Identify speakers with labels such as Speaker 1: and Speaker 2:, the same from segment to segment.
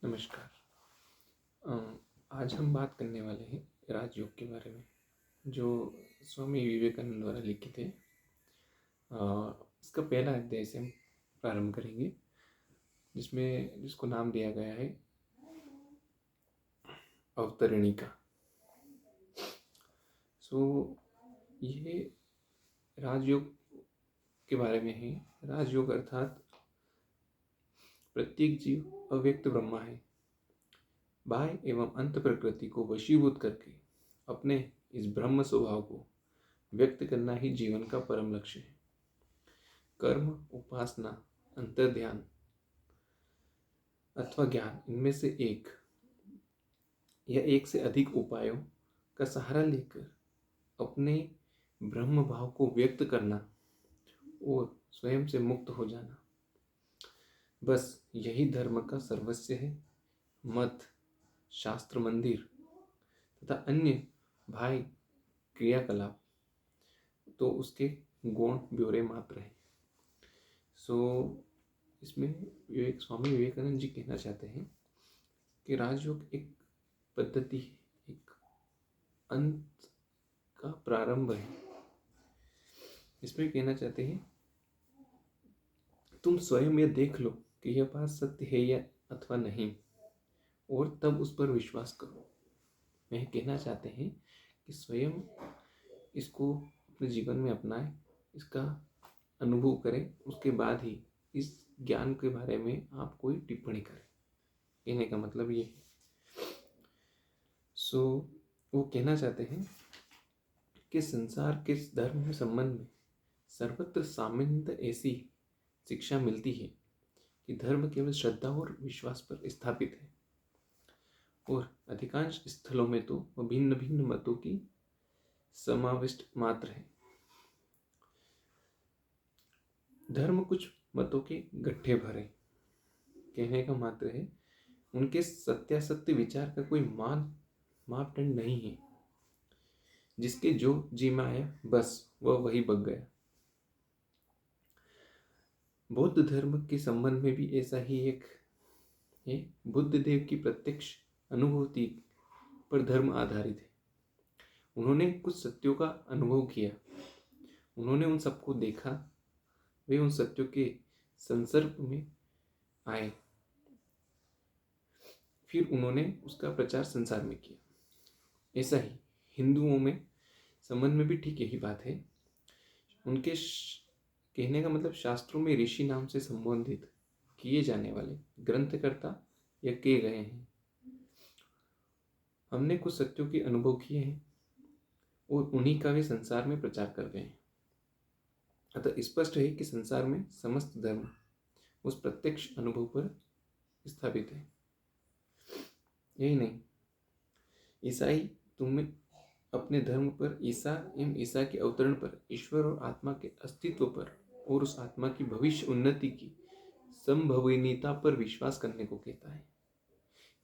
Speaker 1: नमस्कार। आज हम बात करने वाले हैं राजयोग के बारे में, जो स्वामी विवेकानंद द्वारा लिखित है। इसका पहला अध्याय से हम प्रारंभ करेंगे, जिसको नाम दिया गया है अवतरणिका। ये राजयोग के बारे में है। राजयोग अर्थात प्रत्येक जीव अव्यक्त ब्रह्मा है। बाह्य एवं अंत प्रकृति को वशीभूत करके अपने इस ब्रह्म स्वभाव को व्यक्त करना ही जीवन का परम लक्ष्य है। कर्म, उपासना, अंतर्ध्यान अथवा ज्ञान, इनमें से एक या एक से अधिक उपायों का सहारा लेकर अपने ब्रह्म भाव को व्यक्त करना और स्वयं से मुक्त हो जाना, बस यही धर्म का सर्वस्व है। मत, शास्त्र, मंदिर तथा अन्य बाह्य क्रियाकलाप तो उसके गौण ब्यौरे मात्र हैं। इसमें स्वामी विवेकानंद जी कहना चाहते हैं कि राजयोग एक पद्धति है, एक अंत का प्रारंभ है। इसमें कहना चाहते हैं, तुम स्वयं यह देख लो कि यह बात सत्य है या अथवा नहीं, और तब उस पर विश्वास करो। वह कहना चाहते हैं कि स्वयं इसको अपने जीवन में अपनाएं, इसका अनुभव करें, उसके बाद ही इस ज्ञान के बारे में आप कोई टिप्पणी करें। कहने का मतलब ये है। वो कहना चाहते हैं कि संसार के धर्म के संबंध में सर्वत्र सामान्यतः ऐसी शिक्षा मिलती है कि धर्म केवल श्रद्धा और विश्वास पर स्थापित है, और अधिकांश स्थलों में तो वह भिन्न भिन्न मतों की समाविष्ट मात्र है। धर्म कुछ मतों के गट्ठे भरे, कहने का मात्र है उनके सत्यासत्य विचार का कोई मापदंड नहीं है। जिसके जो जी में आया बस वह वही बक गया। बौद्ध धर्म के संबंध में भी ऐसा ही एक है। बुद्ध देव की प्रत्यक्ष अनुभूति पर धर्म आधारित है। उन्होंने कुछ सत्यों का अनुभव किया, उन्होंने उन सबको देखा, वे उन सत्यों के संसर्ग में आए, फिर उन्होंने उसका प्रचार संसार में किया। ऐसा ही हिंदुओं में संबंध में भी ठीक यही बात है। उनके कहने का मतलब शास्त्रों में ऋषि नाम से संबोधित किए जाने वाले ग्रंथकर्ता या किए गए हैं। हमने कुछ सत्यों के अनुभव किए हैं और उन्हीं का वे संसार में प्रचार कर गए हैं। अतः स्पष्ट है कि संसार में समस्त धर्म उस प्रत्यक्ष अनुभव पर स्थापित है। यही नहीं, ईसाई तुम्हें अपने धर्म पर ईसा एवं ईसा के अवतरण पर, ईश्वर और आत्मा के अस्तित्व पर और उस आत्मा की भविष्य उन्नति की संभवनीयता पर विश्वास करने को कहता है।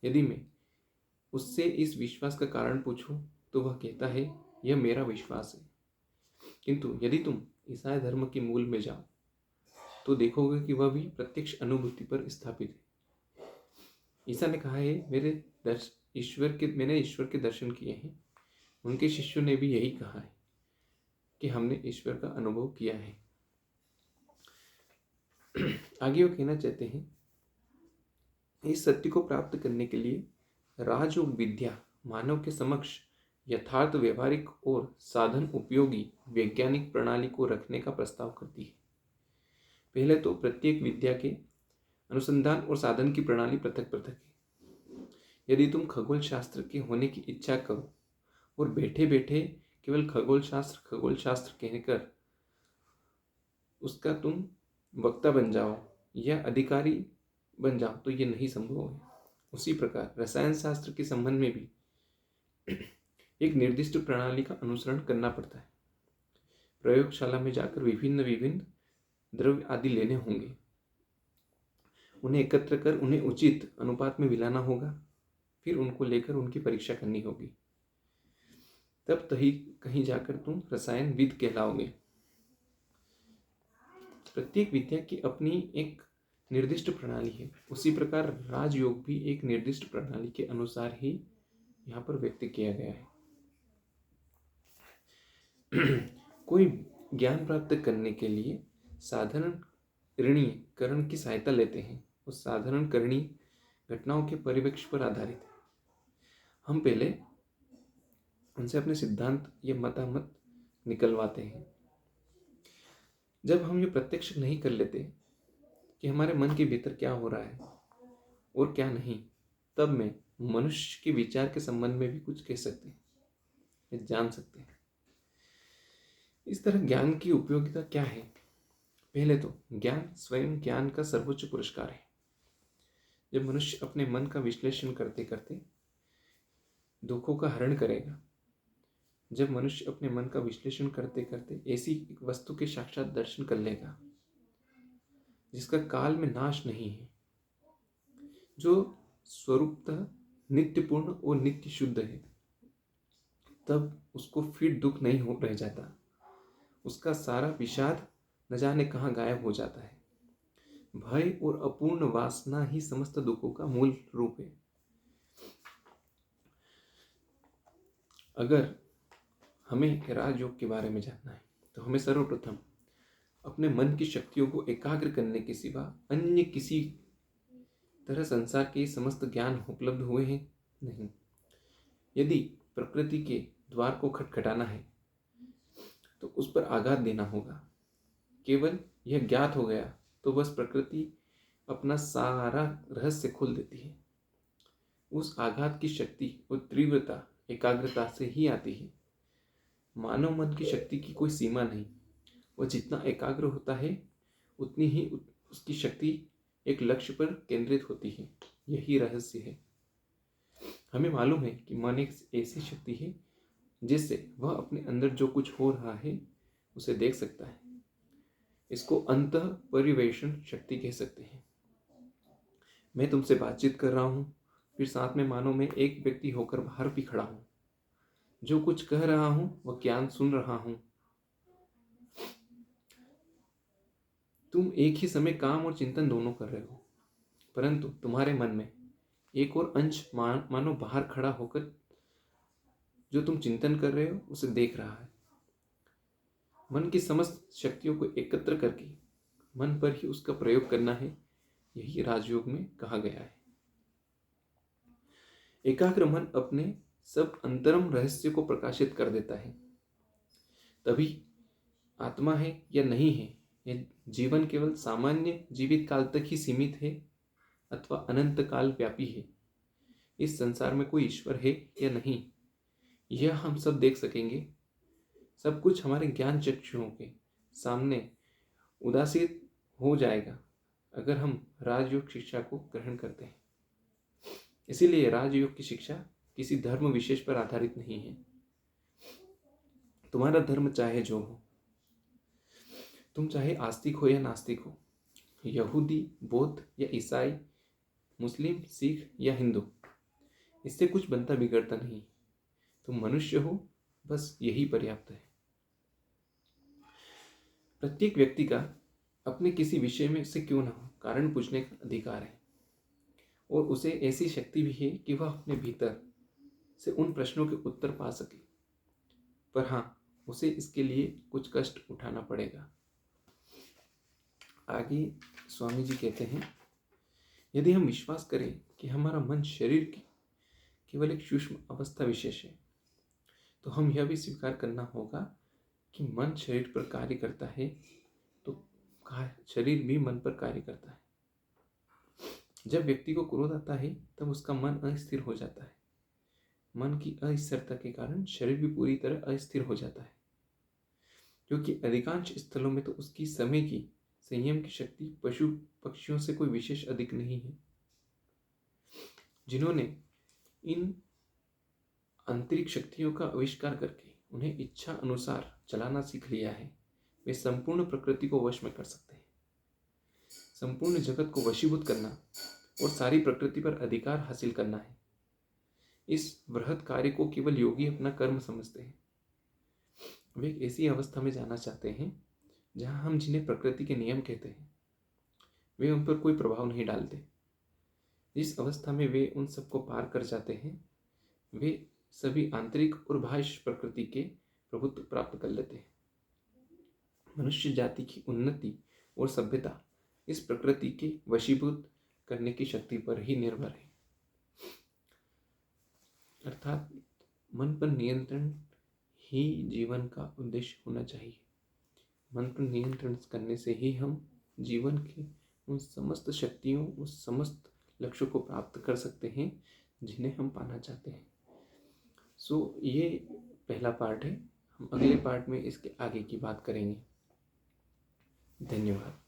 Speaker 1: यदि मैं उससे इस विश्वास का कारण पूछूं तो वह कहता है यह मेरा विश्वास है। किंतु यदि तुम ईसाई धर्म के मूल में जाओ तो देखोगे कि वह भी प्रत्यक्ष अनुभूति पर स्थापित है। ईसा ने कहा है मैंने ईश्वर के दर्शन किए हैं। उनके शिष्यों ने भी यही कहा है कि हमने ईश्वर का अनुभव किया है। आगे वो कहना चाहते हैं, इस सत्य को प्राप्त करने के लिए राजयोग विद्या मानव के समक्ष यथार्थ, व्यवहारिक और साधन उपयोगी वैज्ञानिक प्रणाली को रखने का प्रस्ताव करती है। पहले तो प्रत्येक विद्या के अनुसंधान और साधन की प्रणाली पृथक पृथक है। यदि तुम खगोल शास्त्र के होने की इच्छा करो और बैठे बैठे केवल खगोल शास्त्र कहकर उसका तुम वक्ता बन जाओ या अधिकारी बन जाओ तो ये नहीं संभव है। उसी प्रकार रसायन शास्त्र के संबंध में भी एक निर्दिष्ट प्रणाली का अनुसरण करना पड़ता है। प्रयोगशाला में जाकर विभिन्न द्रव्य आदि लेने होंगे, उन्हें एकत्र कर उन्हें उचित अनुपात में मिलाना होगा, फिर उनको लेकर उनकी परीक्षा करनी होगी। तब कहीं जाकर तुम रसायनविद कहलाओगे। प्रत्येक विद्या की अपनी एक निर्दिष्ट प्रणाली है, उसी प्रकार राजयोग भी एक निर्दिष्ट प्रणाली के अनुसार ही यहाँ पर व्यक्त किया गया है। कोई ज्ञान प्राप्त करने के लिए साधारण करणीकरण की सहायता लेते हैं। उस साधारण करणीय घटनाओं के परिप्रेक्ष्य पर आधारित है। हम पहले उनसे अपने सिद्धांत या मतामत निकलवाते हैं। जब हम ये प्रत्यक्ष नहीं कर लेते कि हमारे मन के भीतर क्या हो रहा है और क्या नहीं, तब में मनुष्य के विचार के संबंध में भी कुछ कह सकते हैं या जान सकते हैं। इस तरह ज्ञान की उपयोगिता क्या है? पहले तो ज्ञान स्वयं ज्ञान का सर्वोच्च पुरस्कार है। जब मनुष्य अपने मन का विश्लेषण करते करते दुखों का हरण करेगा, जब मनुष्य अपने मन का विश्लेषण करते करते ऐसी एक वस्तु के साक्षात दर्शन कर लेगा जिसका काल में नाश नहीं है, जो स्वरूपतः नित्यपूर्ण और नित्य शुद्ध है, तब उसको फिर दुख नहीं हो रह जाता। उसका सारा विषाद न जाने कहाँ गायब हो जाता है। भय और अपूर्ण वासना ही समस्त दुखों का मूल रूप है। अगर हमें राजयोग के बारे में जानना है तो हमें सर्वप्रथम अपने मन की शक्तियों को एकाग्र करने के सिवा अन्य किसी तरह संसार के समस्त ज्ञान उपलब्ध हुए हैं नहीं। यदि प्रकृति के द्वार को खटखटाना है तो उस पर आघात देना होगा। केवल यह ज्ञात हो गया तो बस प्रकृति अपना सारा रहस्य खोल देती है। उस आघात की शक्ति और तीव्रता एकाग्रता से ही आती है। मानव मन की शक्ति की कोई सीमा नहीं। वह जितना एकाग्र होता है उतनी ही उसकी शक्ति एक लक्ष्य पर केंद्रित होती है। यही रहस्य है। हमें मालूम है कि मन एक ऐसी शक्ति है जिससे वह अपने अंदर जो कुछ हो रहा है उसे देख सकता है। इसको अंतः परिवेशन शक्ति कह सकते हैं। मैं तुमसे बातचीत कर रहा हूँ, फिर साथ में मानो मैं एक व्यक्ति होकर बाहर भी खड़ा हूँ। जो कुछ कह रहा हूँ वह ज्ञान सुन रहा हूँ। तुम एक ही समय काम और चिंतन दोनों कर रहे हो, परंतु तुम्हारे मन में एक और अंश मानो बाहर खड़ा होकर जो तुम चिंतन कर रहे हो उसे देख रहा है। मन की समस्त शक्तियों को एकत्र करके मन पर ही उसका प्रयोग करना है। यही राजयोग में कहा गया है। एकाग्र मन अपने सब अंतरम रहस्य को प्रकाशित कर देता है। तभी आत्मा है या नहीं है, यह जीवन केवल सामान्य जीवित काल तक ही सीमित है अथवा अनंत काल व्यापी है, इस संसार में कोई ईश्वर है या नहीं, यह हम सब देख सकेंगे। सब कुछ हमारे ज्ञान चक्षुओं के सामने उदासीन हो जाएगा अगर हम राजयोग शिक्षा को ग्रहण करते हैं। इसीलिए राजयोग की शिक्षा किसी धर्म विशेष पर आधारित नहीं है। तुम्हारा धर्म चाहे जो हो, तुम चाहे आस्तिक हो या नास्तिक हो, यहूदी, बौद्ध या ईसाई, मुस्लिम, सिख या हिंदू, इससे कुछ बनता बिगड़ता नहीं। तुम मनुष्य हो, बस यही पर्याप्त है। प्रत्येक व्यक्ति का अपने किसी विषय में से क्यों ना हो कारण पूछने का अधिकार है, और उसे ऐसी शक्ति भी है कि वह अपने भीतर से उन प्रश्नों के उत्तर पा सके। पर हाँ, उसे इसके लिए कुछ कष्ट उठाना पड़ेगा। आगे स्वामी जी कहते हैं, यदि हम विश्वास करें कि हमारा मन शरीर की केवल एक सूक्ष्म अवस्था विशेष है, तो हम यह भी स्वीकार करना होगा कि मन शरीर पर कार्य करता है तो शरीर भी मन पर कार्य करता है। जब व्यक्ति को क्रोध आता है तब उसका मन अस्थिर हो जाता है। मन की अस्थिरता के कारण शरीर भी पूरी तरह अस्थिर हो जाता है, क्योंकि अधिकांश स्थलों में तो उसकी समय की संयम की शक्ति पशु पक्षियों से कोई विशेष अधिक नहीं है। जिन्होंने इन आंतरिक शक्तियों का आविष्कार करके उन्हें इच्छा अनुसार चलाना सीख लिया है, वे संपूर्ण प्रकृति को वश में कर सकते हैं। संपूर्ण जगत को वशीभूत करना और सारी प्रकृति पर अधिकार हासिल करना है। इस बृहत कार्य को केवल योगी अपना कर्म समझते हैं। वे एक ऐसी अवस्था में जाना चाहते हैं जहां हम जिन्हें प्रकृति के नियम कहते हैं वे उन पर कोई प्रभाव नहीं डालते। जिस अवस्था में वे उन सबको पार कर जाते हैं, वे सभी आंतरिक और बाह्य प्रकृति के प्रभुत्व प्राप्त कर लेते हैं। मनुष्य जाति की उन्नति और सभ्यता इस प्रकृति के वशीभूत करने की शक्ति पर ही निर्भर है। अर्थात मन पर नियंत्रण ही जीवन का उद्देश्य होना चाहिए। मन पर नियंत्रण करने से ही हम जीवन की उन समस्त शक्तियों, उस समस्त लक्ष्यों को प्राप्त कर सकते हैं जिन्हें हम पाना चाहते हैं। ये पहला पार्ट है। हम अगले पार्ट में इसके आगे की बात करेंगे। धन्यवाद।